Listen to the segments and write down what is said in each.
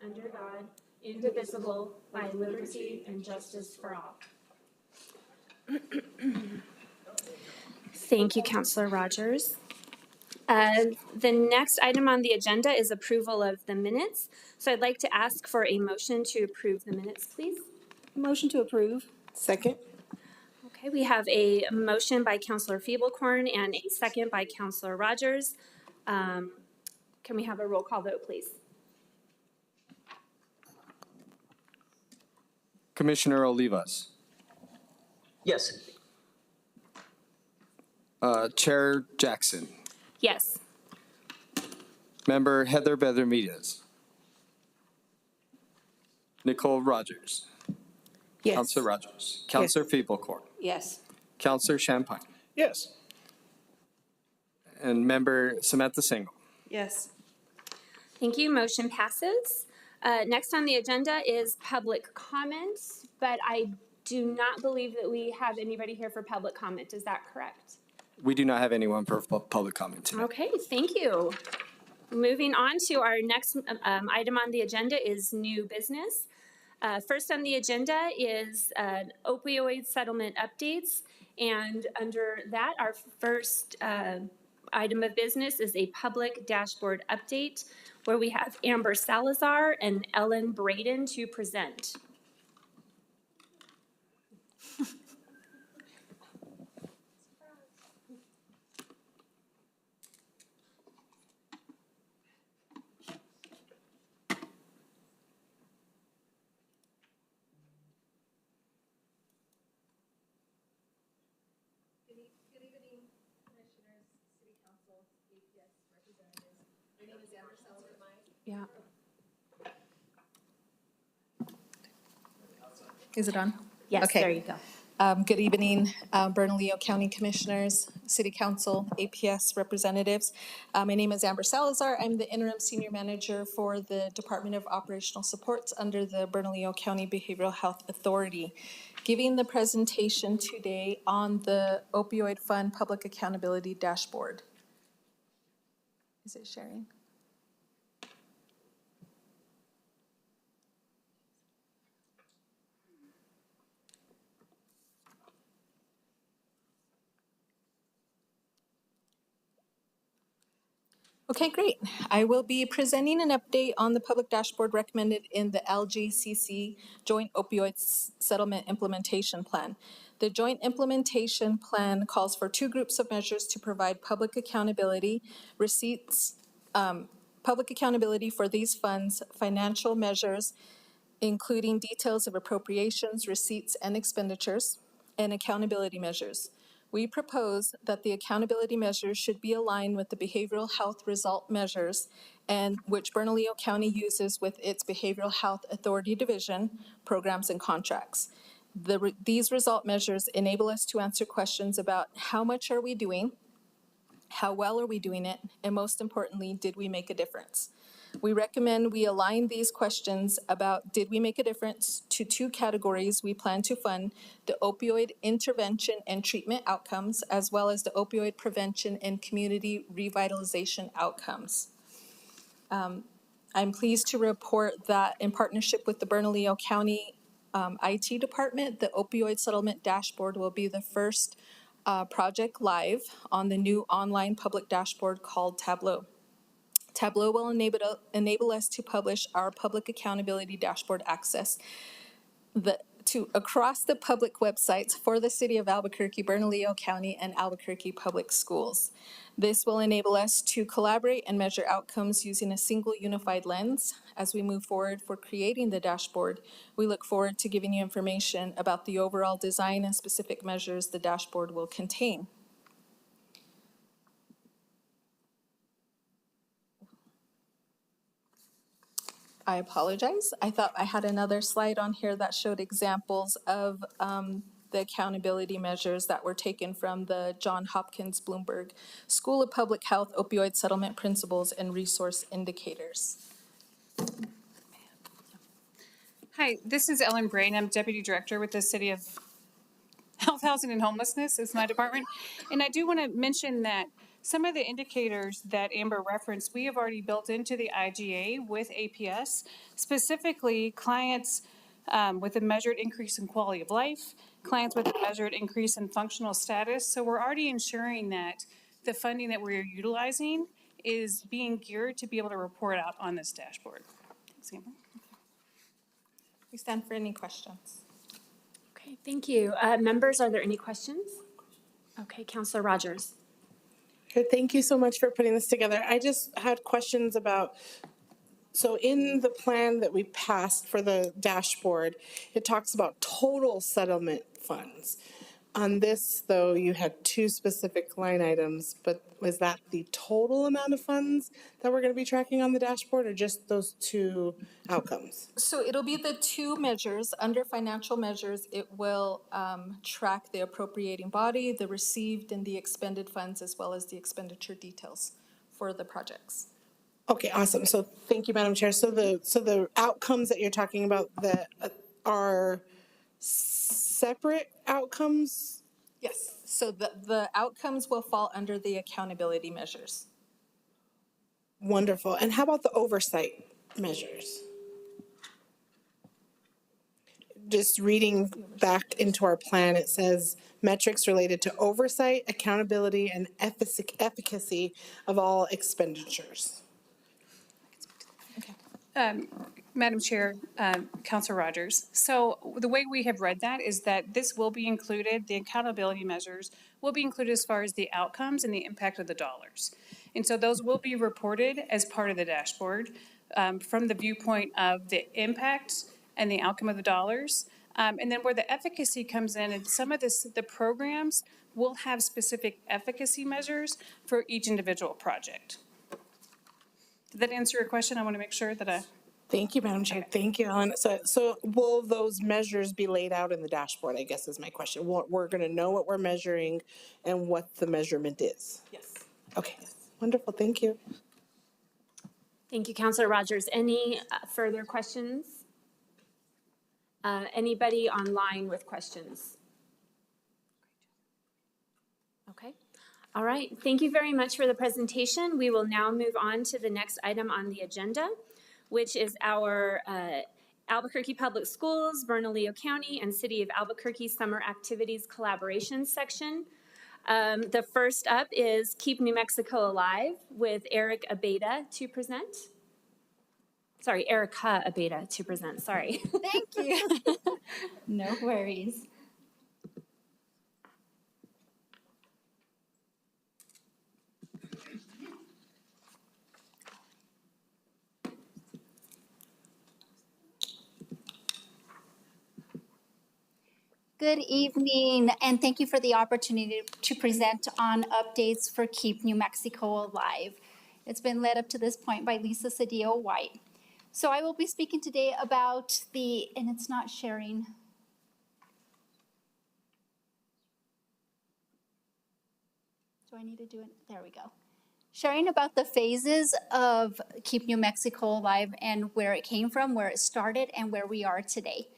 under God, indivisible, by liberty and justice for all. Thank you, Councillor Rogers. The next item on the agenda is approval of the minutes. So I'd like to ask for a motion to approve the minutes, please. Motion to approve. Second. Okay, we have a motion by Councillor Feeblecorn and a second by Councillor Rogers. Can we have a roll call vote, please? Commissioner Olivas. Yes. Chair Jackson. Yes. Member Heather Benavides. Nicole Rogers. Yes. Councillor Rogers. Councillor Feeblecorn. Yes. Councillor Champagne. Yes. And Member Samantha Single. Yes. Thank you. Motion passes. Next on the agenda is public comment, but I do not believe that we have anybody here for public comment. Is that correct? We do not have anyone for public comment tonight. Okay, thank you. Moving on to our next item on the agenda is new business. First on the agenda is opioid settlement updates. And under that, our first item of business is a public dashboard update where we have Amber Salazar and Ellen Braden to present. Good evening, Commissioners, City Council, APS representatives. My name is Amber Salazar. Yeah. Is it on? Yes, Okay. there you go. Good evening, Bernalillo County Commissioners, City Council, APS representatives. My name is Amber Salazar. I'm the interim senior manager for the Department of Operational Supports under the Bernalillo County Behavioral Health Authority. Giving the presentation today on the Opioid Fund Public Accountability Dashboard. Is it sharing? Okay, great. I will be presenting an update on the public dashboard recommended in the LGCC Joint Opioid Settlement Implementation Plan. The Joint Implementation Plan calls for two groups of measures to provide public accountability, receipts, public accountability for these funds, financial measures, including details of appropriations, receipts, and expenditures, and accountability measures. We propose that the accountability measures should be aligned with the behavioral health result measures and which Bernalillo County uses with its Behavioral Health Authority Division programs and contracts. These result measures enable us to answer questions about how much are we doing, how well are we doing it, and most importantly, did we make a difference? We recommend we align these questions about did we make a difference to two categories we plan to fund: the opioid intervention and treatment outcomes, as well as the opioid prevention and community revitalization outcomes. I'm pleased to report that in partnership with the Bernalillo County IT department, the opioid settlement dashboard will be the first project live on the new online public dashboard called Tableau. Tableau will enable us to publish our public accountability dashboard access across the public websites for the City of Albuquerque, Bernalillo County, and Albuquerque Public Schools. This will enable us to collaborate and measure outcomes using a single unified lens. As we move forward for creating the dashboard, we look forward to giving you information about the overall design and specific measures the dashboard will contain. I apologize. I thought I had another slide on here that showed examples of the accountability measures that were taken from the Johns Hopkins Bloomberg School of Public Health Opioid Settlement Principles and Resource Indicators. Hi, this is Ellen Brain. I'm Deputy Director with the City of Health, Housing, and Homelessness is my department. And I do want to mention that some of the indicators that Amber referenced, we have already built into the IGA with APS, specifically clients with a measured increase in quality of life, clients with a measured increase in functional status. So we're already ensuring that the funding that we're utilizing is being geared to be able to report out on this dashboard. Thanks, Amber. We stand for any questions. Okay, thank you. Members, are there any questions? Okay, Counselor Rogers. Good. Thank you so much for putting this together. I just had questions about, so in the plan that we passed for the dashboard, it talks about total settlement funds. On this, though, you had two specific line items, but was that the total amount of funds that we're going to be tracking on the dashboard, or just those two outcomes? So it'll be the two measures. Under financial measures, it will track the appropriating body, the received and the expended funds, as well as the expenditure details for the projects. Okay, awesome. So thank you, Madam Chair. So the outcomes that you're talking about that are separate outcomes? Yes. So the outcomes will fall under the accountability measures. Wonderful. And how about the oversight measures? Just reading back into our plan, it says metrics related to oversight, accountability, and efficacy of all expenditures. Madam Chair, Councilor Rogers. So the way we have read that is that this will be included, the accountability measures will be included as far as the outcomes and the impact of the dollars. And so those will be reported as part of the dashboard from the viewpoint of the impact and the outcome of the dollars. And then where the efficacy comes in, and some of the programs will have specific efficacy measures for each individual project. Did that answer your question? I want to make sure that I... Thank you, Madam Chair. Thank you, Ellen. So will those measures be laid out in the dashboard, I guess is my question. We're going to know what we're measuring and what the measurement is. Yes. Okay, wonderful. Thank you. Thank you, Counselor Rogers. Any further questions? Anybody online with questions? Okay. All right. Thank you very much for the presentation. We will now move on to the next item on the agenda, which is our Albuquerque Public Schools, Bernalillo County, and City of Albuquerque Summer Activities Collaboration section. The first up is Keep New Mexico Alive with Eric Abeda to present. Sorry, Erica Abeda to present, sorry. Thank you. No worries. Good evening, and thank you for the opportunity to present on updates for Keep New Mexico Alive. It's been led up to this point by Lisa Cedillo-White. So I will be speaking today about and it's not sharing. Do I need to do it? There we go. Sharing about the phases of Keep New Mexico Alive and where it came from, where it started, and where we are today.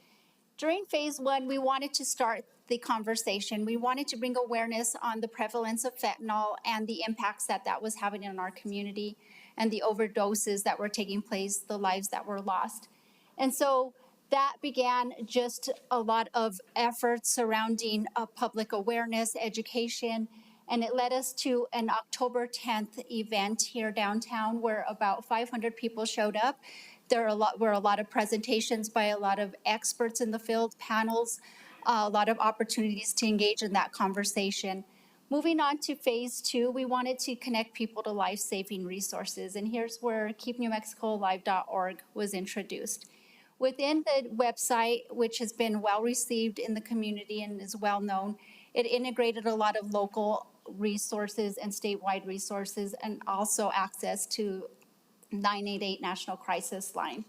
During phase one, we wanted to start the conversation. We wanted to bring awareness on the prevalence of fentanyl and the impacts that that was having in our community and the overdoses that were taking place, the lives that were lost. And so that began just a lot of efforts surrounding public awareness, education, and it led us to an October 10th event here downtown where about 500 people showed up. There were a lot of presentations by a lot of experts in the field, panels, a lot of opportunities to engage in that conversation. Moving on to phase two, we wanted to connect people to life-saving resources, and here's where keepnewmexicoalive.org was introduced. Within the website, which has been well received in the community and is well known, it integrated a lot of local resources and statewide resources and also access to 988 National Crisis Line.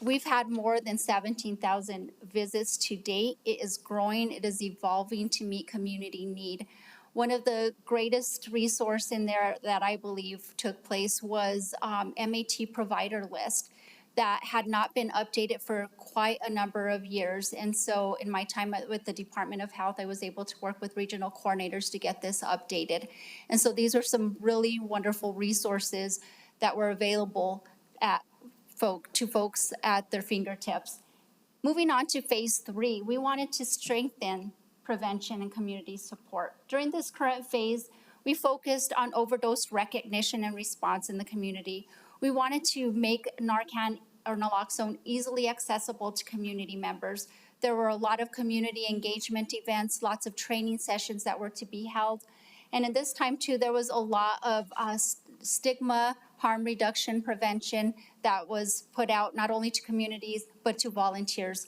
We've had more than 17,000 visits to date. It is growing, it is evolving to meet community need. One of the greatest resource in there that I believe took place was MAT provider list. that had not been updated for quite a number of years. And so in my time with the Department of Health, I was able to work with regional coordinators to get this updated. And so these are some really wonderful resources that were available to folks at their fingertips. Moving on to phase 3, we wanted to strengthen prevention and community support. During this current phase, we focused on overdose recognition and response in the community. We wanted to make Narcan or naloxone easily accessible to community members. There were a lot of community engagement events, lots of training sessions that were to be held. And in this time too, there was a lot of stigma, harm reduction, prevention that was put out not only to communities, but to volunteers.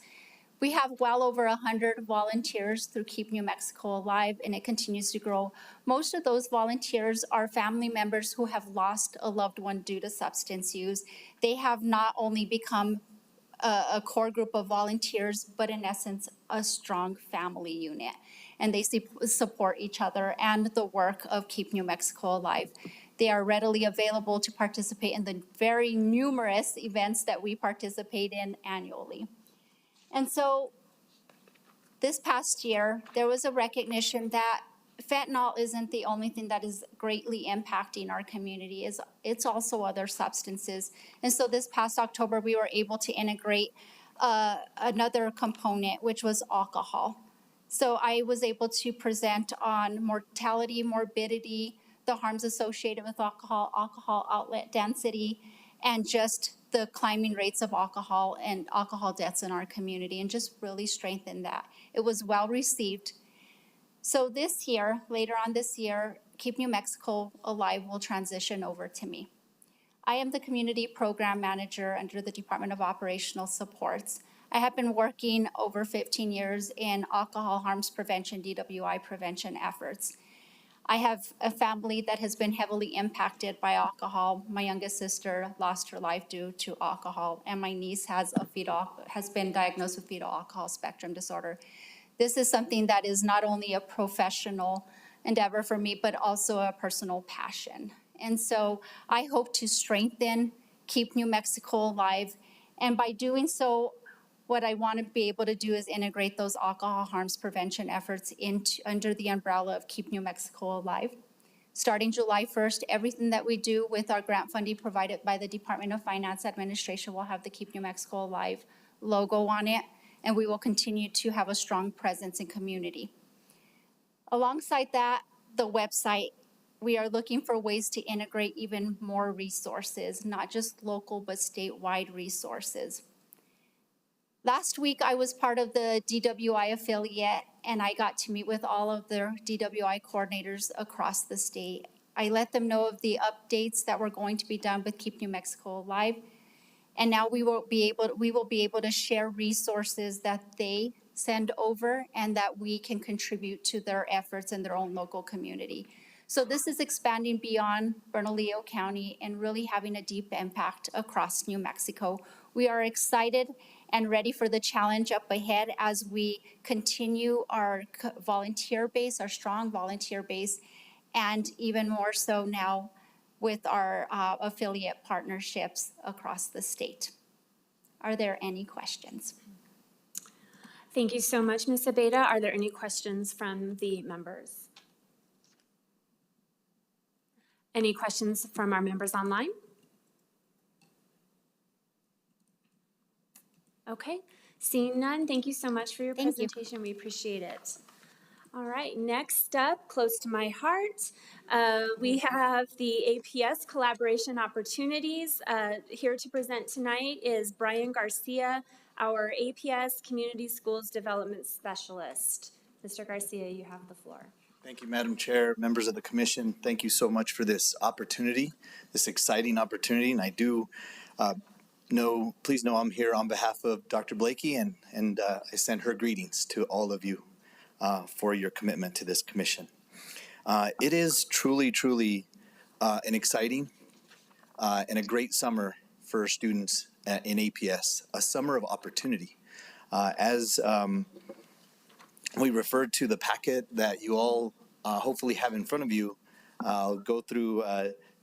We have well over 100 volunteers through Keep New Mexico Alive, and it continues to grow. Most of those volunteers are family members who have lost a loved one due to substance use. They have not only become a core group of volunteers, but in essence, a strong family unit. And they support each other and the work of Keep New Mexico Alive. They are readily available to participate in the very numerous events that we participate in annually. And so this past year, there was a recognition that fentanyl isn't the only thing that is greatly impacting our community. It's also other substances. And so this past October, we were able to integrate another component, which was alcohol. So I was able to present on mortality, morbidity, the harms associated with alcohol, alcohol outlet density, and just the climbing rates of alcohol and alcohol deaths in our community, and just really strengthen that. It was well received. So this year, later on this year, Keep New Mexico Alive will transition over to me. I am the Community Program Manager under the Department of Operational Supports. I have been working over 15 years in alcohol harms prevention, DWI prevention efforts. I have a family that has been heavily impacted by alcohol. My youngest sister lost her life due to alcohol, and my niece has been diagnosed with fetal alcohol spectrum disorder. This is something that is not only a professional endeavor for me, but also a personal passion. And so I hope to strengthen Keep New Mexico Alive, and by doing so, what I want to be able to do is integrate those alcohol harms prevention efforts under the umbrella of Keep New Mexico Alive. Starting July 1st, everything that we do with our grant funding provided by the Department of Finance Administration will have the Keep New Mexico Alive logo on it, and we will continue to have a strong presence in community. Alongside that, the website, we are looking for ways to integrate even more resources, not just local, but statewide resources. Last week, I was part of the DWI affiliate, and I got to meet with all of their DWI coordinators across the state. I let them know of the updates that were going to be done with Keep New Mexico Alive, and now we will be able to share resources that they send over and that we can contribute to their efforts in their own local community. So this is expanding beyond Bernalillo County and really having a deep impact across New Mexico. We are excited and ready for the challenge up ahead as we continue our volunteer base, our strong volunteer base, and even more so now with our affiliate partnerships across the state. Are there any questions? Thank you so much, Ms. Abeda. Are there any questions from the members? Any questions from our members online? Okay, seeing none, thank you so much for your presentation. We appreciate it. All right, next up, close to my heart, we have the APS collaboration opportunities. Here to present tonight is Brian Garcia, our APS Community Schools Development Specialist. Mr. Garcia, you have the floor. Thank you, Madam Chair, members of the commission. Thank you so much for this opportunity, this exciting opportunity. And I do please know I'm here on behalf of Dr. Blakey, and I send her greetings to all of you for your commitment to this commission. It is truly an exciting and a great summer for students in APS, a summer of opportunity. As we referred to the packet that you all hopefully have in front of you, I'll go through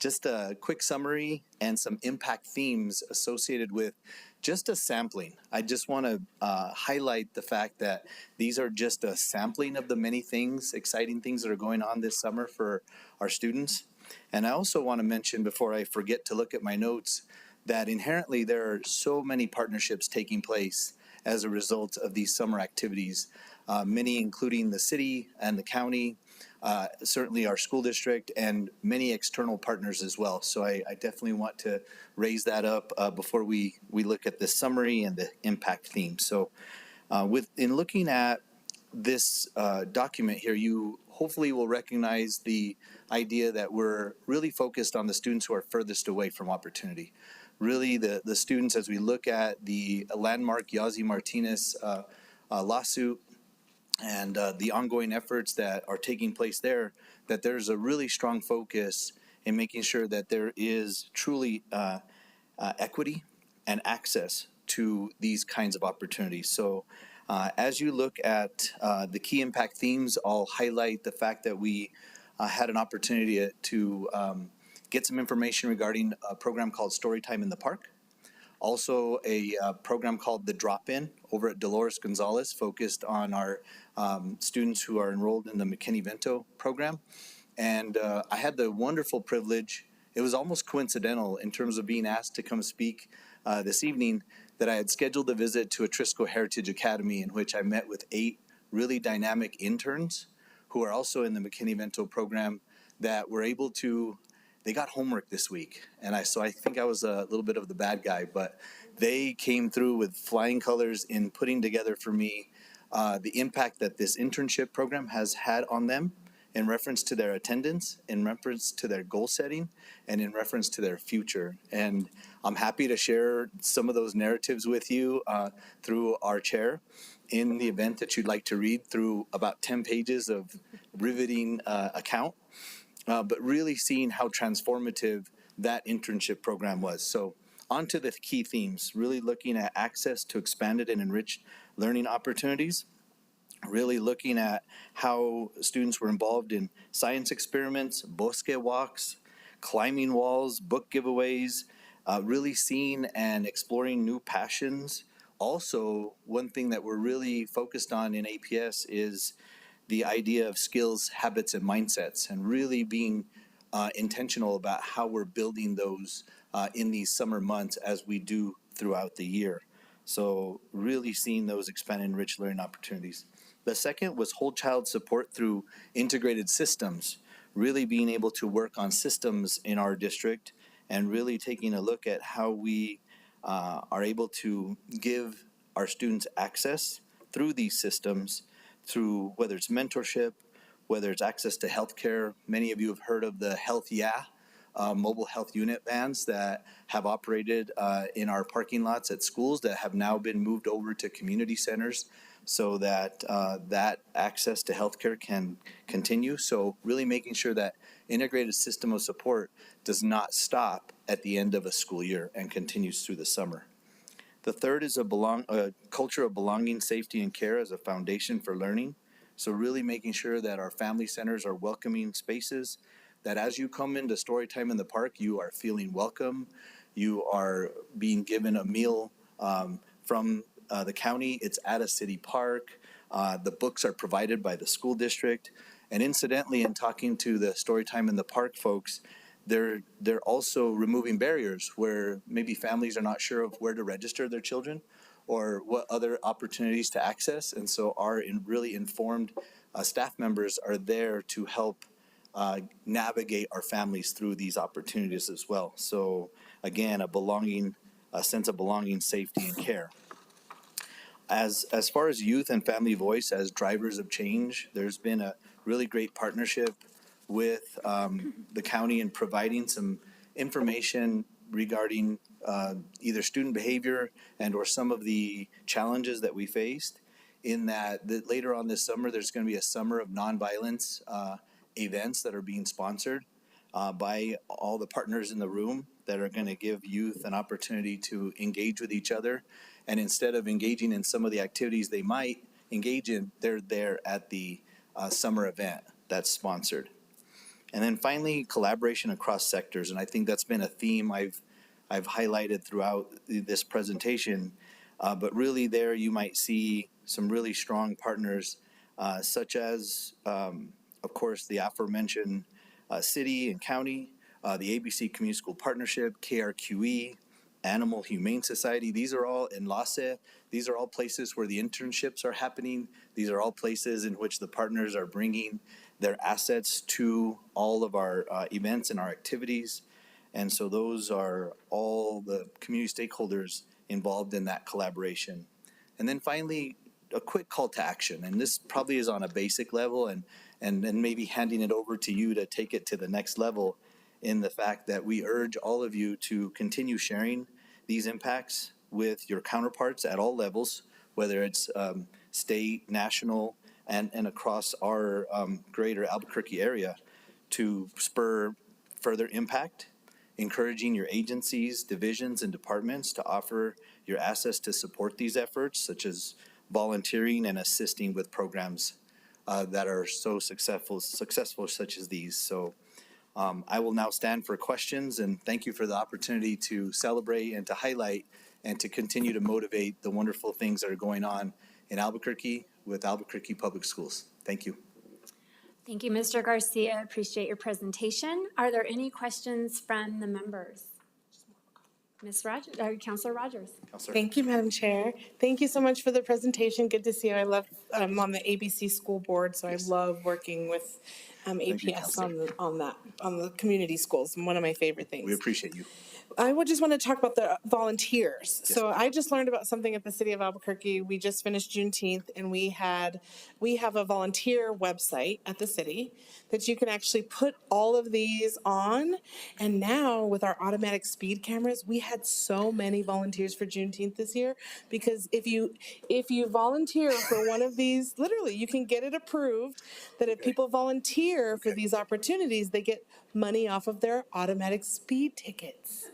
just a quick summary and some impact themes associated with just a sampling. I just want to highlight the fact that these are just a sampling of the many things, exciting things that are going on this summer for our students. And I also want to mention, before I forget to look at my notes, that inherently there are so many partnerships taking place as a result of these summer activities, many including the city and the county, certainly our school district, and many external partners as well. So I definitely want to raise that up before we look at the summary and the impact theme. So in looking at this document here, you hopefully will recognize the idea that we're really focused on the students who are furthest away from opportunity. Really, the students, as we look at the landmark Yazzie Martinez lawsuit and the ongoing efforts that are taking place there, that there's a really strong focus in making sure that there is truly equity and access to these kinds of opportunities. So as you look at the key impact themes, I'll highlight the fact that we had an opportunity to get some information regarding a program called Storytime in the Park. Also a program called The Drop-In over at Dolores Gonzalez, focused on our students who are enrolled in the McKinney-Vento program. And I had the wonderful privilege, it was almost coincidental in terms of being asked to come speak this evening, that I had scheduled a visit to Atrisco Heritage Academy, in which I met with 8 really dynamic interns who are also in the McKinney-Vento program that were able to, they got homework this week. And so I think I was a little bit of the bad guy, but they came through with flying colors in putting together for me the impact that this internship program has had on them in reference to their attendance, in reference to their goal setting, and in reference to their future. And I'm happy to share some of those narratives with you through our chair in the event that you'd like to read through about 10 pages of riveting account, but really seeing how transformative that internship program was. So on to the key themes, really looking at access to expanded and enriched learning opportunities, really looking at how students were involved in science experiments, bosque walks, climbing walls, book giveaways, really seeing and exploring new passions. Also, one thing that we're really focused on in APS is the idea of skills, habits, and mindsets, and really being intentional about how we're building those in these summer months as we do throughout the year. So really seeing those expanded and rich learning opportunities. The second was whole child support through integrated systems, really being able to work on systems in our district and really taking a look at how we are able to give our students access through these systems, through whether it's mentorship, whether it's access to healthcare. Many of you have heard of the Health Yeah mobile health unit vans that have operated in our parking lots at schools that have now been moved over to community centers so that that access to healthcare can continue. So really making sure that integrated system of support does not stop at the end of a school year and continues through the summer. The third is a culture of belonging, safety, and care as a foundation for learning. So really making sure that our family centers are welcoming spaces, that as you come into Storytime in the Park, you are feeling welcome, you are being given a meal from the county, it's at a city park, the books are provided by the school district, and incidentally, in talking to the Storytime in the Park folks, they're also removing barriers where maybe families are not sure of where to register their children or what other opportunities to access. And so our really informed staff members are there to help navigate our families through these opportunities as well. So again, a sense of belonging, safety, and care. As far as youth and family voice as drivers of change, there's been a really great partnership with the county in providing some information regarding either student behavior and or some of the challenges that we faced. In that later on this summer, there's going to be a summer of nonviolence events that are being sponsored by all the partners in the room that are going to give youth an opportunity to engage with each other. And instead of engaging in some of the activities they might engage in, they're there at the summer event that's sponsored. And then finally, collaboration across sectors. And I think that's been a theme I've highlighted throughout this presentation. But really there you might see some really strong partners, such as, of course, the aforementioned city and county, the ABC Community School Partnership, KRQE, Animal Humane Society. These are all in LASE. These are all places where the internships are happening. These are all places in which the partners are bringing their assets to all of our events and our activities. And so those are all the community stakeholders involved in that collaboration. And then finally, a quick call to action. And this probably is on a basic level and maybe handing it over to you to take it to the next level, in the fact that we urge all of you to continue sharing these impacts with your counterparts at all levels, whether it's state, national, and across our greater Albuquerque area, to spur further impact, encouraging your agencies, divisions, and departments to offer your assets to support these efforts, such as volunteering and assisting with programs that are so successful such as these. So I will now stand for questions, and thank you for the opportunity to celebrate and to highlight and to continue to motivate the wonderful things that are going on in Albuquerque with Albuquerque Public Schools. Thank you. Thank you, Mr. Garcia. Appreciate your presentation. Are there any questions from the members? Ms. Rogers, Councilor Rogers. Thank you, Madam Chair. Thank you so much for the presentation. Good to see you. I'm on the ABC School Board, so I love working with APS on the community schools. One of my favorite things. We appreciate you. I would just want to talk about the volunteers. So I just learned about something at the city of Albuquerque. We just finished Juneteenth, and we have a volunteer website at the city that you can actually put all of these on. And now with our automatic speed cameras, we had so many volunteers for Juneteenth this year, because if you volunteer for one of these, literally you can get it approved that if people volunteer for these opportunities, they get money off of their automatic speed tickets.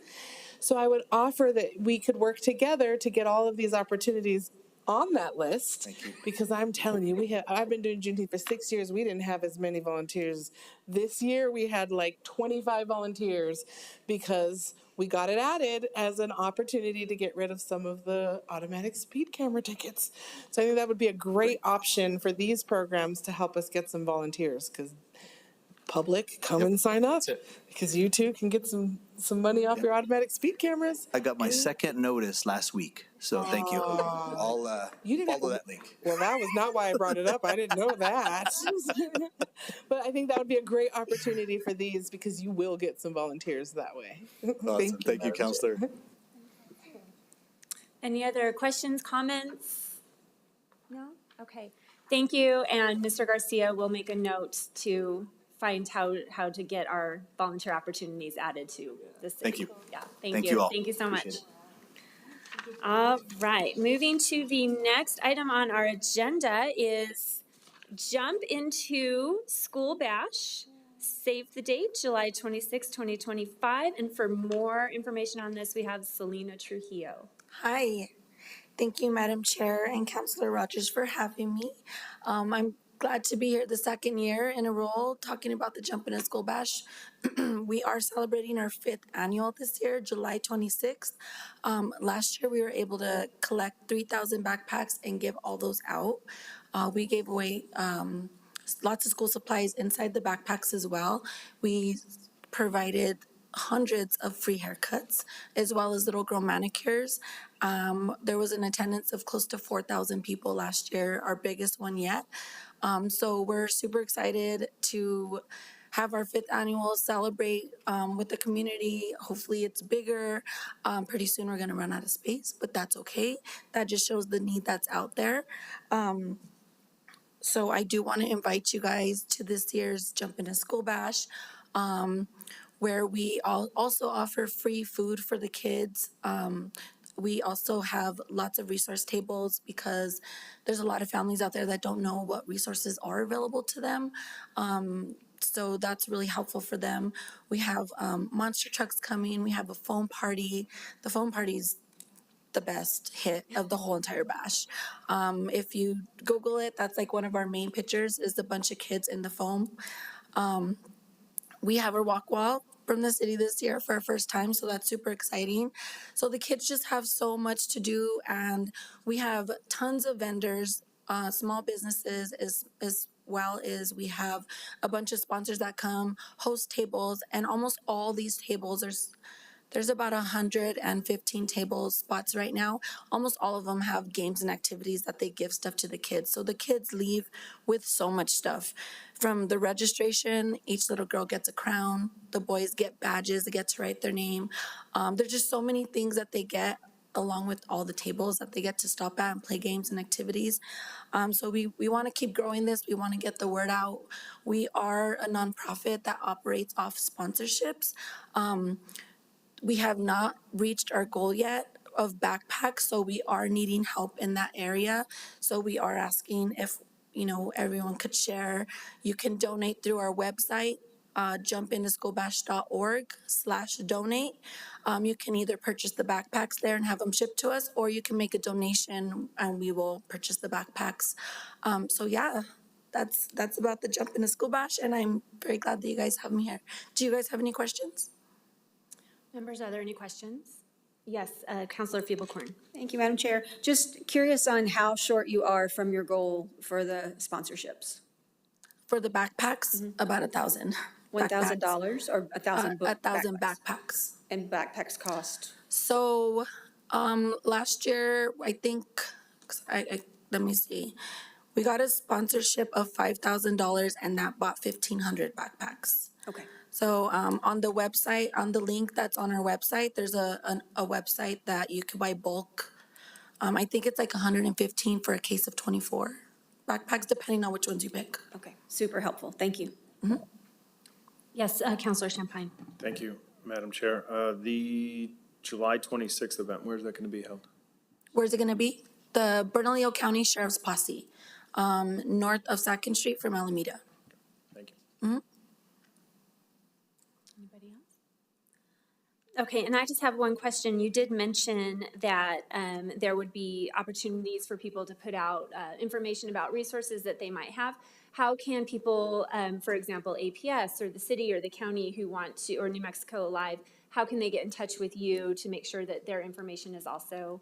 So I would offer that we could work together to get all of these opportunities on that list. Thank you. Because I'm telling you, I've been doing Juneteenth for 6 years. We didn't have as many volunteers. This year we had like 25 volunteers because we got it added as an opportunity to get rid of some of the automatic speed camera tickets. So I think that would be a great option for these programs to help us get some volunteers, because public, come and sign up, because you too can get some money off your automatic speed cameras. I got my second notice last week, so thank you. I'll follow that link. Well, that was not why I brought it up. I didn't know that. But I think that would be a great opportunity for these, because you will get some volunteers that way. Awesome. Thank you, Counselor. Any other questions, comments? No? Okay. Thank you. And Mr. Garcia will make a note to find how to get our volunteer opportunities added to the city. Thank you. Yeah, thank Thank you. you all. Thank you so much. Appreciate it. All right, moving to the next item on our agenda is Jump Into School Bash. Save the date, July 26, 2025. And for more information on this, we have Selena Trujillo. Hi. Thank you, Madam Chair and Councilor Rogers, for having me. I'm glad to be here the second year in a row talking about the Jump Into School Bash. We are celebrating our 5th annual this year, July 26th. Last year, we were able to collect 3,000 backpacks and give all those out. We gave away lots of school supplies inside the backpacks as well. We provided hundreds of free haircuts, as well as little girl manicures. There was an attendance of close to 4,000 people last year, our biggest one yet. So we're super excited to have our 5th annual celebrate with the community. Hopefully it's bigger. Pretty soon we're gonna run out of space, but that's okay. That just shows the need that's out there. So I do want to invite you guys to this year's Jump Into School Bash, where we also offer free food for the kids. We also have lots of resource tables, because there's a lot of families out there that don't know what resources are available to them. So that's really helpful for them. We have monster trucks coming. We have a foam party. The foam party's the best hit of the whole entire bash. If you Google it, that's like one of our main pictures, is a bunch of kids in the foam. We have a walk wall from the city this year for our first time, so that's super exciting. So the kids just have so much to do, and we have tons of vendors, small businesses as well as we have a bunch of sponsors that come host tables, and almost all these tables there's about 115 table spots right now. Almost all of them have games and activities that they give stuff to the kids. So the kids leave with so much stuff. From the registration, each little girl gets a crown. The boys get badges. They get to write their name. There's just so many things that they get along with all the tables that they get to stop at and play games and activities. So we want to keep growing this. We want to get the word out. We are a nonprofit that operates off sponsorships. We have not reached our goal yet of backpacks, so we are needing help in that area. So we are asking if, everyone could share. You can donate through our website, jumpintoschoolbash.org/donate. You can either purchase the backpacks there and have them shipped to us, or you can make a donation and we will purchase the backpacks. So yeah, that's about the Jump Into School Bash, and I'm very glad that you guys have me here. Do you guys have any questions? Members, are there any questions? Yes, Councilor Feeblecorn. Thank you, Madam Chair. Just curious on how short you are from your goal for the sponsorships. For the backpacks, about 1,000. $1,000 or 1,000 1,000 backpacks. And backpacks cost? So, last year, I think, let me see. We got a sponsorship of $5,000 and that bought 1,500 backpacks. Okay. So on the website, on the link that's on our website, there's a website that you can buy bulk. I think it's like 115 for a case of 24 backpacks, depending on which ones you pick. Okay, super helpful. Thank you. Mm-hmm. Yes, Councilor Champagne. Thank you, Madam Chair. The July 26th event, where's that going to be held? Where's it going to be? The Bernalillo County Sheriff's Posse, north of 2nd Street from Alameda. Thank you. Mm-hmm. Anybody else? Okay, and I just have one question. You did mention that there would be opportunities for people to put out information about resources that they might have. How can people, for example, APS or the city or the county who want to, or New Mexico Alive, how can they get in touch with you to make sure that their information is also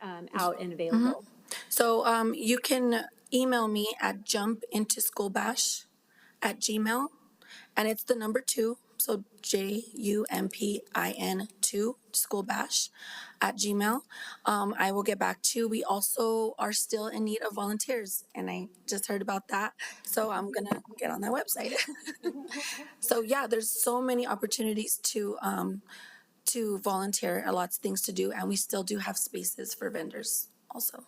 out and available? Mm-hmm. So you can email me at jumpintoschoolbash@gmail.com, and it's the number 2. So JUMPIN2 schoolbash@gmail.com. I will get back to you. We also are still in need of volunteers, and I just heard about that, so I'm gonna get on that website. So yeah, there's so many opportunities to volunteer, lots of things to do, and we still do have spaces for vendors also.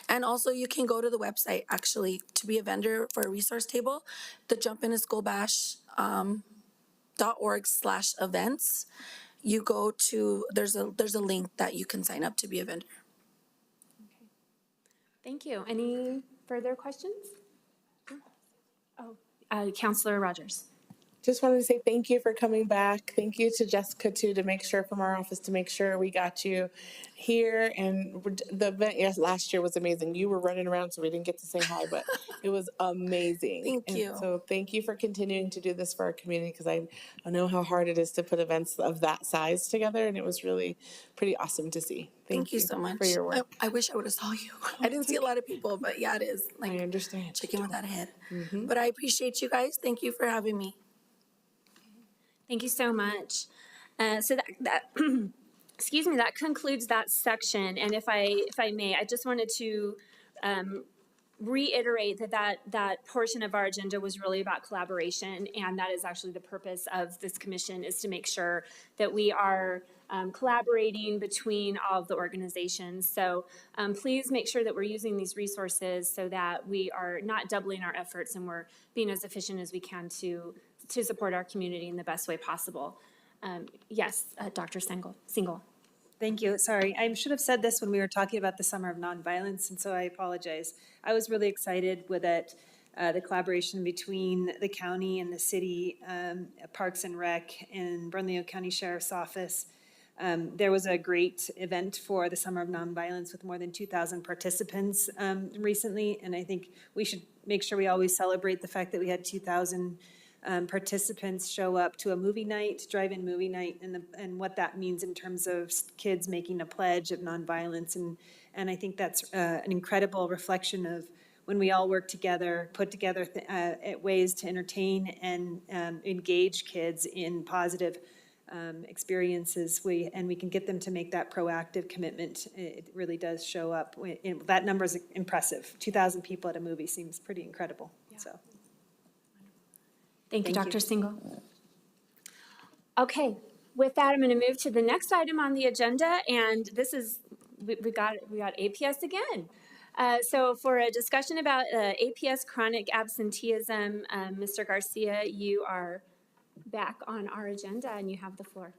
And also, you can go to the website actually to be a vendor for a resource table, the Jump Into School Bash. .org/events. You go to, there's a link that you can sign up to be a vendor. Okay. Thank you. Any further questions? Oh, Councilor Rogers. Just wanted to say thank you for coming back. Thank you to Jessica too, to make sure from our office to make sure we got you here. And the event last year was amazing. You were running around, so we didn't get to say hi, but it was amazing. Thank you. So thank you for continuing to do this for our community, because I know how hard it is to put events of that size together, and it was really pretty awesome to see. Thank you so much for your work. I wish I would have saw you. I didn't see a lot of people, but yeah, it is. Like, I understand. chicken without a head. Mm-hmm. But I appreciate you guys. Thank you for having me. Thank you so much. So that excuse me, that concludes that section. And if I may, I just wanted to reiterate that portion of our agenda was really about collaboration, and that is actually the purpose of this commission, is to make sure that we are collaborating between all of the organizations. So please make sure that we're using these resources so that we are not doubling our efforts and we're being as efficient as we can to support our community in the best way possible. Yes, Dr. Single. Thank you. Sorry, I should have said this when we were talking about the Summer of Nonviolence, and so I apologize. I was really excited with it, the collaboration between the county and the city, Parks and Rec, and Bernalillo County Sheriff's Office. There was a great event for the Summer of Nonviolence with more than 2,000 participants recently, and I think we should make sure we always celebrate the fact that we had 2,000 participants show up to a movie night, drive-in movie night, and what that means in terms of kids making a pledge of nonviolence. And I think that's an incredible reflection of when we all work together, put together ways to entertain and engage kids in positive experiences, we can get them to make that proactive commitment. It really does show up. That number is impressive. 2,000 people at a movie seems pretty incredible. Yeah. So, thank you, Dr. Single. Okay, with that, I'm going to move to the next item on the agenda, and this is we got APS again. So for a discussion about APS chronic absenteeism, Mr. Garcia, you are back on our agenda and you have the floor.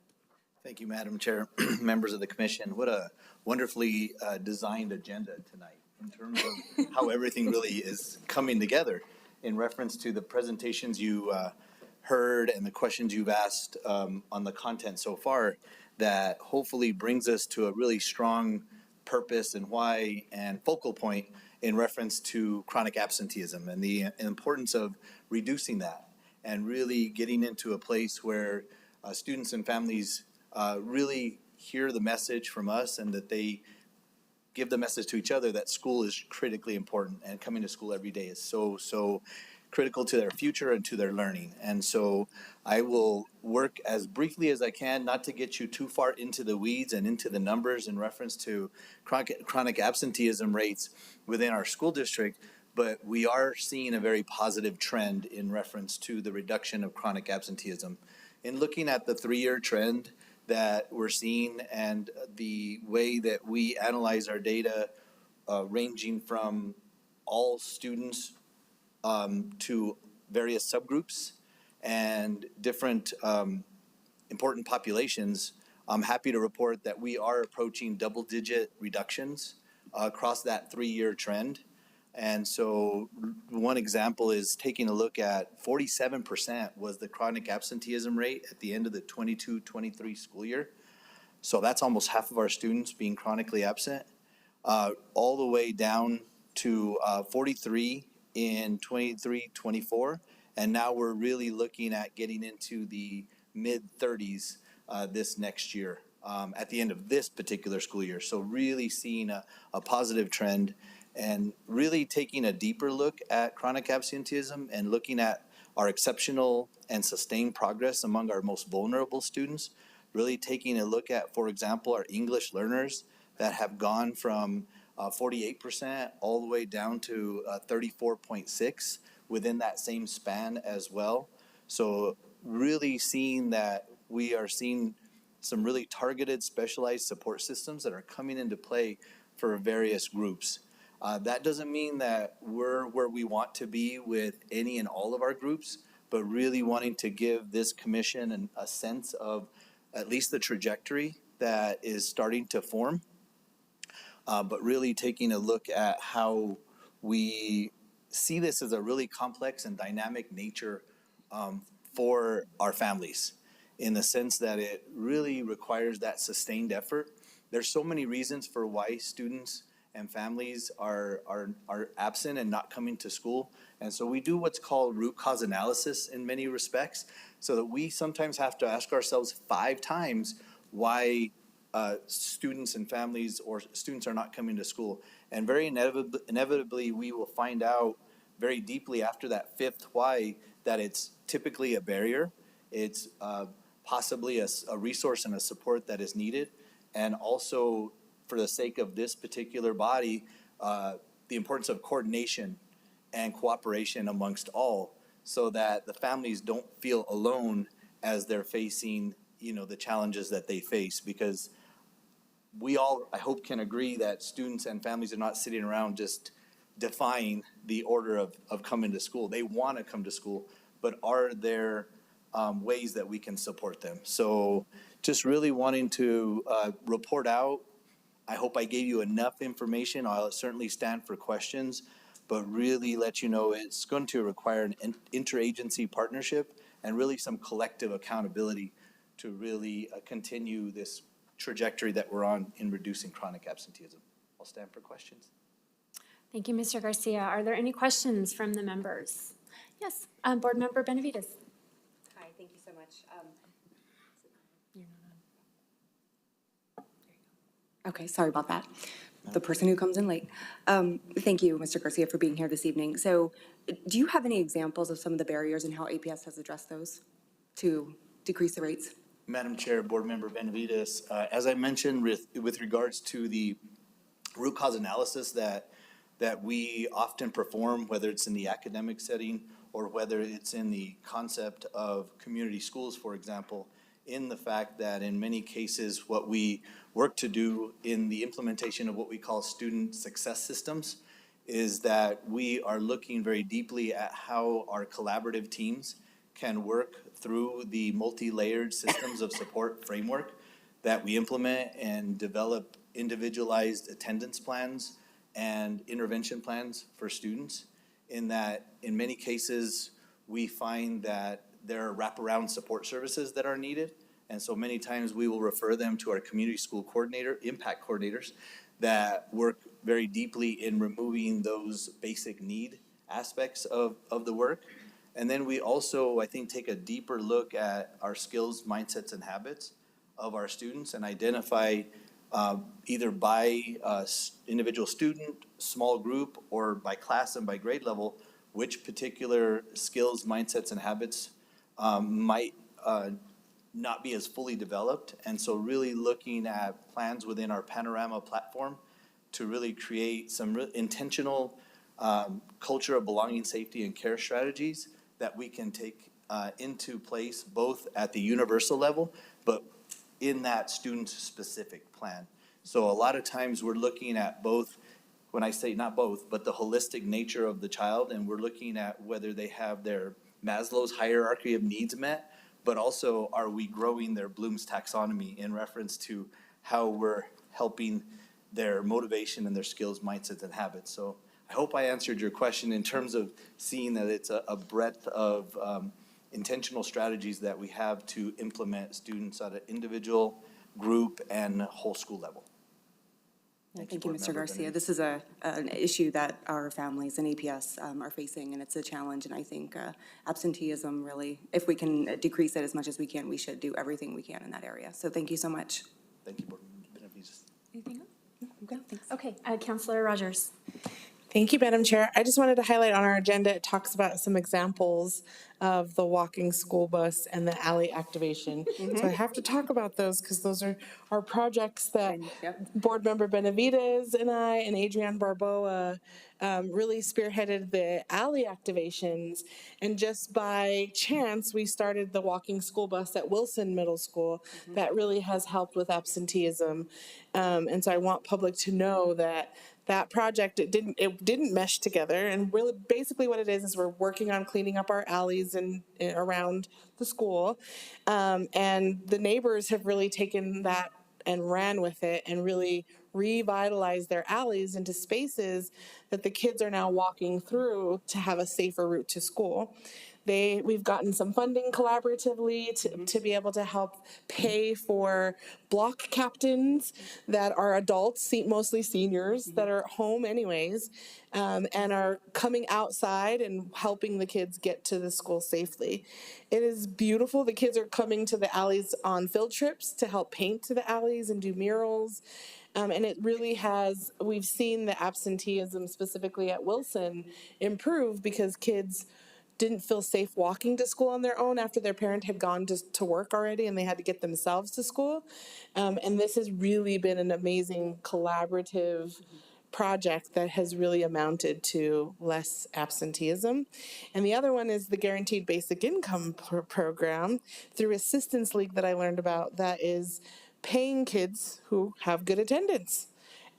Thank you, Madam Chair, members of the commission. What a wonderfully designed agenda tonight in terms of how everything really is coming together in reference to the presentations you heard and the questions you've asked on the content so far, that hopefully brings us to a really strong purpose and why and focal point in reference to chronic absenteeism and the importance of reducing that and really getting into a place where students and families really hear the message from us and that they give the message to each other that school is critically important and coming to school every day is so critical to their future and to their learning. And so I will work as briefly as I can, not to get you too far into the weeds and into the numbers in reference to chronic absenteeism rates within our school district, but we are seeing a very positive trend in reference to the reduction of chronic absenteeism. In looking at the 3-year trend that we're seeing and the way that we analyze our data, ranging from all students to various subgroups and different important populations, I'm happy to report that we are approaching double-digit reductions across that 3-year trend. And so one example is taking a look at 47% was the chronic absenteeism rate at the end of the 22-23 school year. So that's almost half of our students being chronically absent, all the way down to 43 in 23-24. And now we're really looking at getting into the mid-30s this next year, at the end of this particular school year. So really seeing a positive trend and really taking a deeper look at chronic absenteeism and looking at our exceptional and sustained progress among our most vulnerable students, really taking a look at, for example, our English learners that have gone from 48% all the way down to 34.6 within that same span as well. So really seeing that we are seeing some really targeted specialized support systems that are coming into play for various groups. That doesn't mean that we're where we want to be with any and all of our groups, but really wanting to give this commission a sense of at least the trajectory that is starting to form, but really taking a look at how we see this as a really complex and dynamic nature for our families, in the sense that it really requires that sustained effort. There's so many reasons for why students and families are absent and not coming to school. And so we do what's called root cause analysis in many respects, so that we sometimes have to ask ourselves 5 times why students and families or students are not coming to school. And very inevitably, we will find out very deeply after that 5th why that it's typically a barrier. It's possibly a resource and a support that is needed. And also, for the sake of this particular body, the importance of coordination and cooperation amongst all, so that the families don't feel alone as they're facing, the challenges that they face. Because we all, I hope, can agree that students and families are not sitting around just defying the order of coming to school. They want to come to school, but are there ways that we can support them? So just really wanting to report out. I hope I gave you enough information. I'll certainly stand for questions, but really let you know it's going to require an interagency partnership and really some collective accountability to really continue this trajectory that we're on in reducing chronic absenteeism. I'll stand for questions. Thank you, Mr. Garcia. Are there any questions from the members? Yes, Board Member Benavides. thank you so much. Okay, sorry about that. The person who comes in late. Thank you, Mr. Garcia, for being here this evening. So do you have any examples of some of the barriers and how APS has addressed those to decrease the rates? Madam Chair, Board Member Benavides, as I mentioned with regards to the root cause analysis that we often perform, whether it's in the academic setting or whether it's in the concept of community schools, for example, in the fact that in many cases, what we work to do in the implementation of what we call student success systems is that we are looking very deeply at how our collaborative teams can work through the multi-layered systems of support framework that we implement and develop individualized attendance plans and intervention plans for students. In that, in many cases, we find that there are wraparound support services that are needed. And so many times we will refer them to our community school coordinator, impact coordinators, that work very deeply in removing those basic need aspects of the work. And then we also, I think, take a deeper look at our skills, mindsets, and habits of our students and identify either by individual student, small group, or by class and by grade level, which particular skills, mindsets, and habits might not be as fully developed. And so really looking at plans within our Panorama platform to really create some intentional culture of belonging, safety, and care strategies that we can take into place both at the universal level, but in that student-specific plan. So a lot of times we're looking at both, when I say not both, but the holistic nature of the child, and we're looking at whether they have their Maslow's hierarchy of needs met, but also are we growing their Bloom's taxonomy in reference to how we're helping their motivation and their skills, mindsets, and habits. So I hope I answered your question in terms of seeing that it's a breadth of intentional strategies that we have to implement students at an individual, group, and whole school level. Thank you, Mr. Garcia. This is an issue that our families and APS are facing, and it's a challenge. And I think absenteeism really, if we can decrease it as much as we can, we should do everything we can in that area. So thank you so much. Thank you, Board Member Benavides. Anything else? Okay, thanks. Okay, Councilor Rogers. Thank you, Madam Chair. I just wanted to highlight on our agenda, it talks about some examples of the walking school bus and the alley activation. So I have to talk about those because those are our projects that Board Member Benavides and I and Adrienne Barboa really spearheaded the alley activations. And just by chance, we started the walking school bus at Wilson Middle School. That really has helped with absenteeism. And so I want public to know that that project, it didn't mesh together. And really, basically what it is we're working on cleaning up our alleys and around the school. And the neighbors have really taken that and ran with it and really revitalized their alleys into spaces that the kids are now walking through to have a safer route to school. We've gotten some funding collaboratively to be able to help pay for block captains that are adults, mostly seniors, that are at home anyways, and are coming outside and helping the kids get to the school safely. It is beautiful. The kids are coming to the alleys on field trips to help paint to the alleys and do murals. And it really has, we've seen the absenteeism specifically at Wilson improve because kids didn't feel safe walking to school on their own after their parent had gone to work already and they had to get themselves to school. And this has really been an amazing collaborative project that has really amounted to less absenteeism. And the other one is the Guaranteed Basic Income program through Assistance League that I learned about that is paying kids who have good attendance.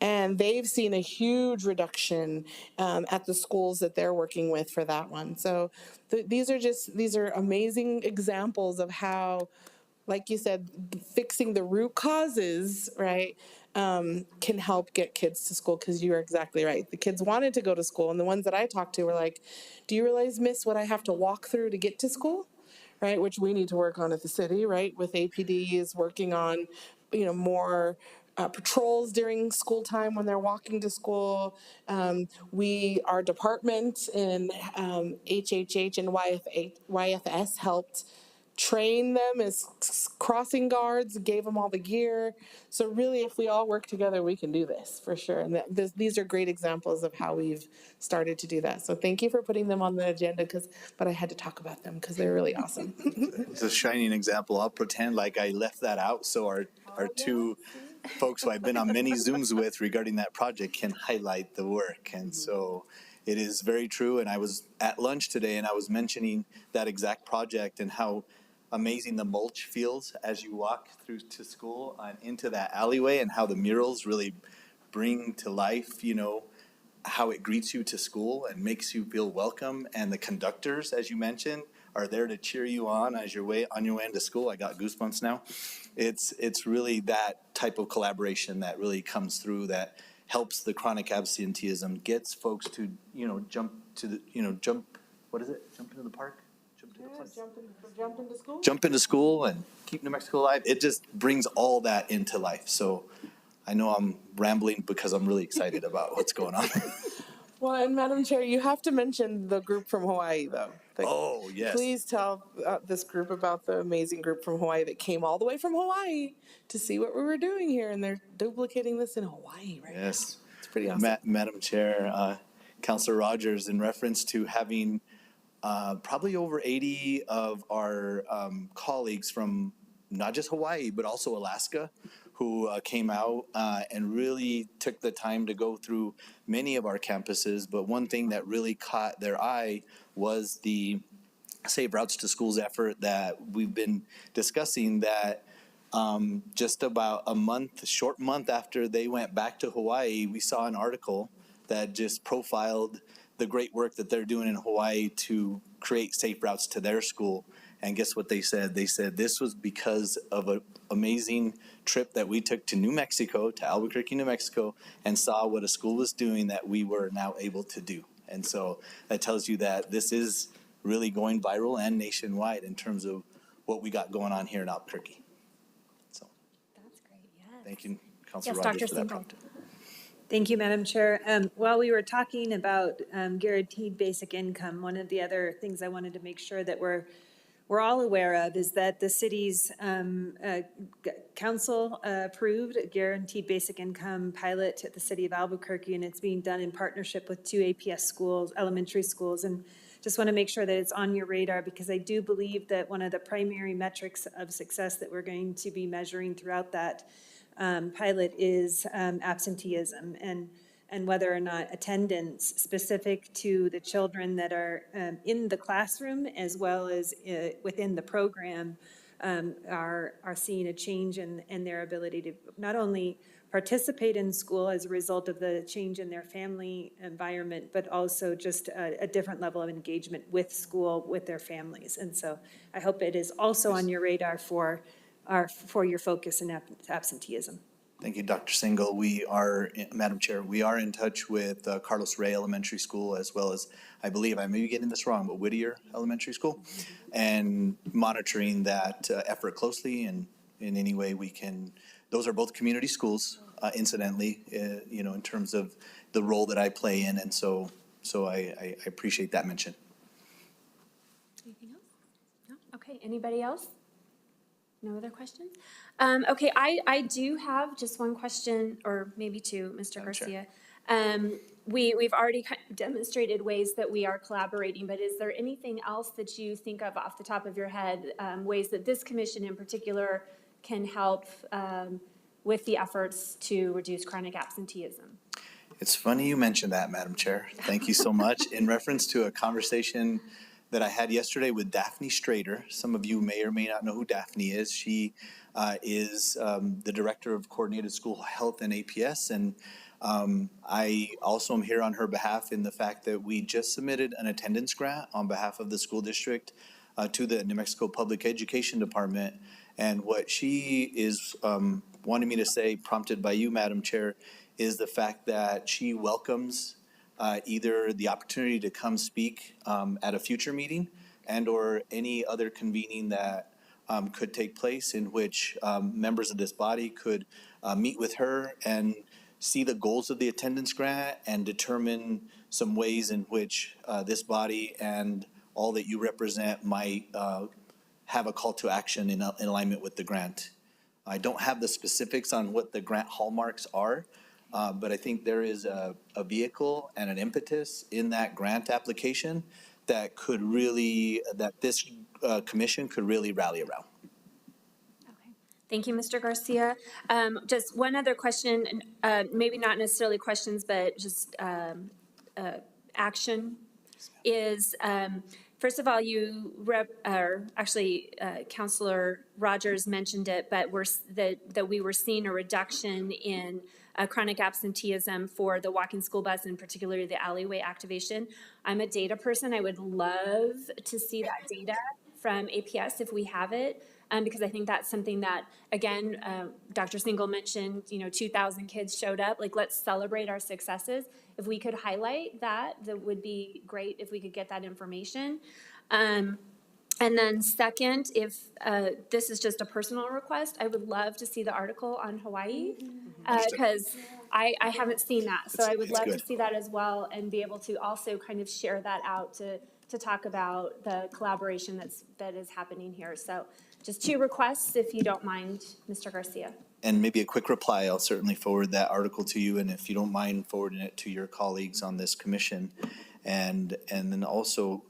And they've seen a huge reduction at the schools that they're working with for that one. So these are amazing examples of how, like you said, fixing the root causes, right, can help get kids to school, because you are exactly right. The kids wanted to go to school, and the ones that I talked to were like, do you realize, miss, what I have to walk through to get to school? Right, which we need to work on at the city, right, with APD is working on, more patrols during school time when they're walking to school. Our department in HHH and YFS helped trained them as crossing guards, gave them all the gear. So really, if we all work together, we can do this for sure. And these are great examples of how we've started to do that. So thank you for putting them on the agenda, but I had to talk about them because they're really awesome. It's a shining example. I'll pretend like I left that out so our two folks who I've been on many Zooms with regarding that project can highlight the work. And so it is very true. And I was at lunch today and I was mentioning that exact project and how amazing the mulch feels as you walk through to school and into that alleyway, and how the murals really bring to life, how it greets you to school and makes you feel welcome. And the conductors, as you mentioned, are there to cheer you on as your way into school. I got goosebumps now. It's really that type of collaboration that really comes through, that helps the chronic absenteeism, gets folks to, jump what is it? Jump into the park? Jump into school and keep New Mexico alive. It just brings all that into life. So I know I'm rambling because I'm really excited about what's going on. Well, and Madam Chair, you have to mention the group from Hawaii, though. Oh, yes. Please tell this group about the amazing group from Hawaii that came all the way from Hawaii to see what we were doing here, and they're duplicating this in Hawaii right now. It's pretty awesome. Madam Chair, Councilor Rogers, in reference to having probably over 80 of our colleagues from not just Hawaii, but also Alaska, who came out and really took the time to go through many of our campuses. But one thing that really caught their eye was the Safe Routes to Schools effort that we've been discussing, that just about short month after they went back to Hawaii, we saw an article that just profiled the great work that they're doing in Hawaii to create safe routes to their school. And guess what they said? They said this was because of an amazing trip that we took to New Mexico, to Albuquerque, New Mexico, and saw what a school was doing that we were now able to do. And so that tells you that this is really going viral and nationwide in terms of what we got going on here in Albuquerque. So That's great, yes. thank you, Councilor Yes, Rogers, Dr. for that Singal. prompt. Thank you, Madam Chair. While we were talking about guaranteed basic income, one of the other things I wanted to make sure that we're all aware of is that the city's council approved a guaranteed basic income pilot at the city of Albuquerque, and it's being done in partnership with 2 APS schools, elementary schools. And just want to make sure that it's on your radar, because I do believe that one of the primary metrics of success that we're going to be measuring throughout that pilot is absenteeism, and whether or not attendance specific to the children that are in the classroom as well as within the program are seeing a change in their ability to not only participate in school as a result of the change in their family environment, but also just a different level of engagement with school, with their families. And so I hope it is also on your radar for your focus in absenteeism. Thank you, Dr. Singal. We are, Madam Chair, we are in touch with Carlos Rey Elementary School, as well as, I believe, I may be getting this wrong, but Whittier Elementary School, and monitoring that effort closely, and in any way we can. Those are both community schools, incidentally, in terms of the role that I play in, and so I appreciate that mention. Anything else? No? Okay, anybody else? No other questions? Okay, I do have just one question, or maybe two, Mr. Garcia. We've already demonstrated ways that we are collaborating, but is there anything else that you think of off the top of your head, ways that this commission in particular can help with the efforts to reduce chronic absenteeism? It's funny you mentioned that, Madam Chair. Thank you so much. In reference to a conversation that I had yesterday with Daphne Strader. Some of you may or may not know who Daphne is. She is the Director of Coordinated School Health and APS, and I also am here on her behalf in the fact that we just submitted an attendance grant on behalf of the school district to the New Mexico Public Education Department. And what she is wanting me to say, prompted by you, Madam Chair, is the fact that she welcomes either the opportunity to come speak at a future meeting and or any other convening that could take place in which members of this body could meet with her and see the goals of the attendance grant and determine some ways in which this body and all that you represent might have a call to action in alignment with the grant. I don't have the specifics on what the grant hallmarks are, but I think there is a vehicle and an impetus in that grant application that could really, that this commission could really rally around. Thank you, Mr. Garcia. Just one other question, maybe not necessarily questions, but just action is, first of all, Councilor Rogers mentioned it, but that we were seeing a reduction in chronic absenteeism for the walking school bus and particularly the alleyway activation. I'm a data person. I would love to see that data from APS if we have it. Because I think that's something that, again, Dr. Single mentioned, 2,000 kids showed up. Like, let's celebrate our successes. If we could highlight that would be great if we could get that information. And then second, if this is just a personal request, I would love to see the article on Hawaii because I haven't seen that. So I would love to see that as well and be able to also kind of share that out to talk about the collaboration that is happening here. So just 2 requests, if you don't mind, Mr. Garcia. And maybe a quick reply, I'll certainly forward that article to you, and if you don't mind forwarding it to your colleagues on this commission. And then also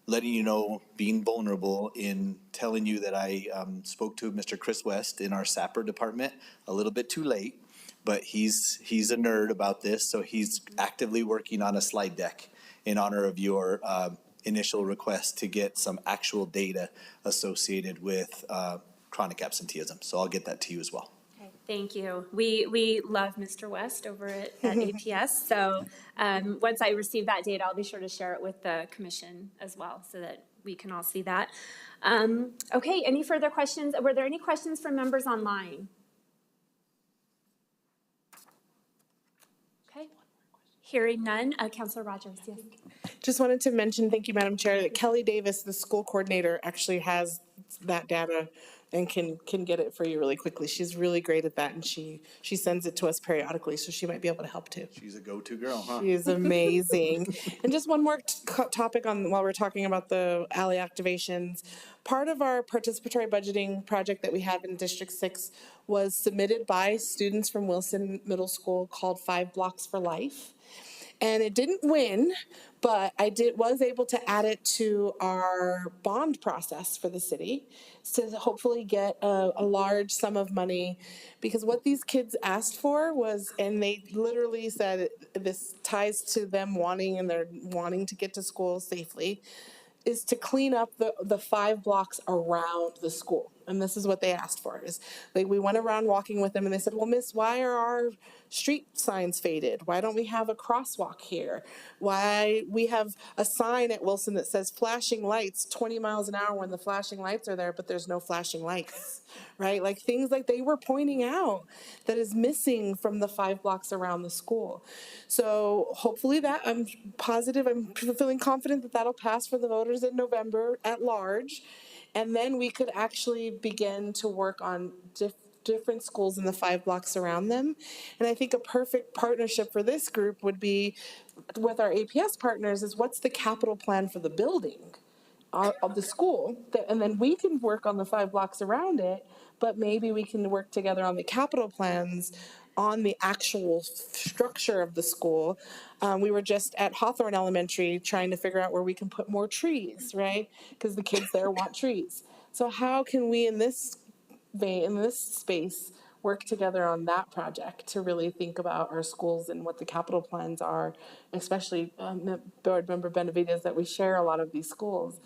letting you know, being vulnerable in telling you that I spoke to Mr. Chris West in our SAPR department a little bit too late, but he's a nerd about this, so he's actively working on a slide deck in honor of your initial request to get some actual data associated with chronic absenteeism. So I'll get that to you as well. Okay, thank you. We love Mr. West over at APS. So once I receive that data, I'll be sure to share it with the commission as well so that we can all see that. Okay, any further questions? Were there any questions from members online? Okay, hearing none. Councilor Rogers, yes. Just wanted to mention, thank you, Madam Chair, that Kelly Davis, the school coordinator, actually has that data and can get it for you really quickly. She's really great at that, and she sends it to us periodically, so she might be able to help too. She's a go-to girl, huh? She's amazing. And just one more topic while we're talking about the alley activations. Part of our participatory budgeting project that we have in District 6 was submitted by students from Wilson Middle School called 5 Blocks for Life. And it didn't win, but I was able to add it to our bond process for the city to hopefully get a large sum of money, because what these kids asked for was, and they literally said this ties to them wanting to get to school safely, is to clean up the 5 blocks around the school. And this is what they asked for. Is we went around walking with them and they said, well, Miss, why are our street signs faded? Why don't we have a crosswalk here? Why we have a sign at Wilson that says flashing lights 20 miles an hour when the flashing lights are there, but there's no flashing lights, right? Like things like they were pointing out that is missing from the 5 blocks around the school. So hopefully I'm feeling confident that that'll pass for the voters in November at large. And then we could actually begin to work on different schools in the 5 blocks around them. And I think a perfect partnership for this group would be with our APS partners is what's the capital plan for the building of the school? And then we can work on the 5 blocks around it, but maybe we can work together on the capital plans on the actual structure of the school. We were just at Hawthorne Elementary trying to figure out where we can put more trees, right? Because the kids there want trees. So how can we in this space work together on that project to really think about our schools and what the capital plans are, especially Board Member Benavides, that we share a lot of these schools.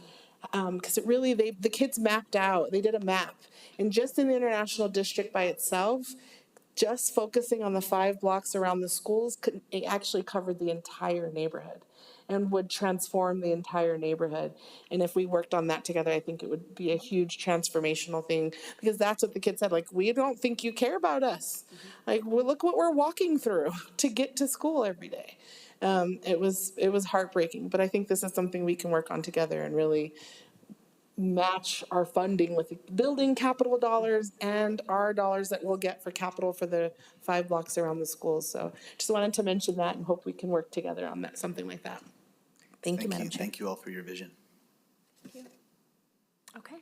Because the kids mapped out, they did a map, and just in the International District by itself, just focusing on the 5 blocks around the schools it actually covered the entire neighborhood and would transform the entire neighborhood. And if we worked on that together, I think it would be a huge transformational thing, because that's what the kids said, like, we don't think you care about us. Like, well, look what we're walking through to get to school every day. It was heartbreaking, but I think this is something we can work on together and really match our funding with building capital dollars and our dollars that we'll get for capital for the 5 blocks around the schools. So just wanted to mention that and hope we can work together on that, something like that. Thank you, Madam Chair. Thank you all for your vision. Thank you. Okay.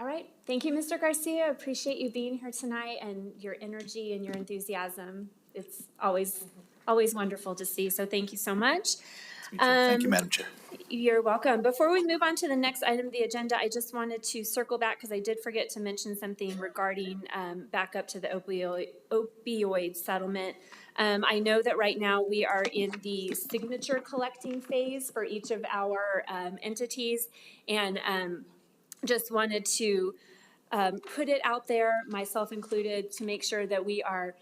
All right. Thank you, Mr. Garcia. Appreciate you being here tonight and your energy and your enthusiasm. It's always wonderful to see. So thank you so much. Thank you, Madam Chair. You're welcome. Before we move on to the next item of the agenda, I just wanted to circle back because I did forget to mention something regarding back up to the opioid settlement. I know that right now we are in the signature collecting phase for each of our entities, and just wanted to put it out there, myself included, to make sure that we are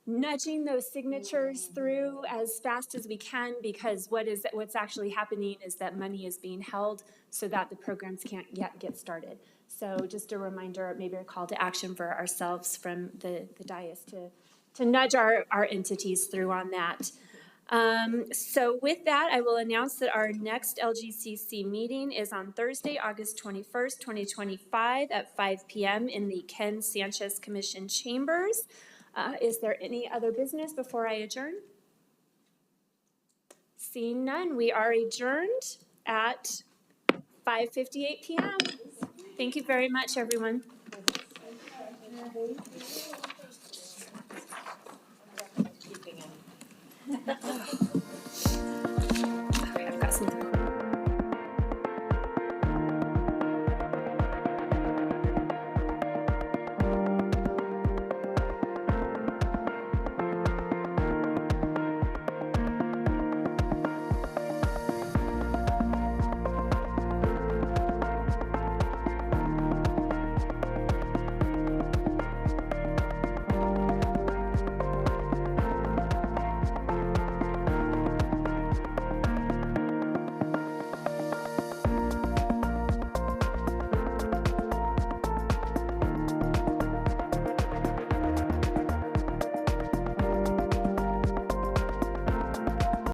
nudging those signatures through as fast as we can, because what's actually happening is that money is being held so that the programs can't yet get started. So just a reminder, maybe a call to action for ourselves from the dais to nudge our entities through on that. So with that, I will announce that our next LGCC meeting is on Thursday, August 21st, 2025 at 5 p.m. in the Ken Sanchez Commission Chambers. Is there any other business before I adjourn? Seeing none, we are adjourned at 5:58 p.m. Thank you very much, everyone.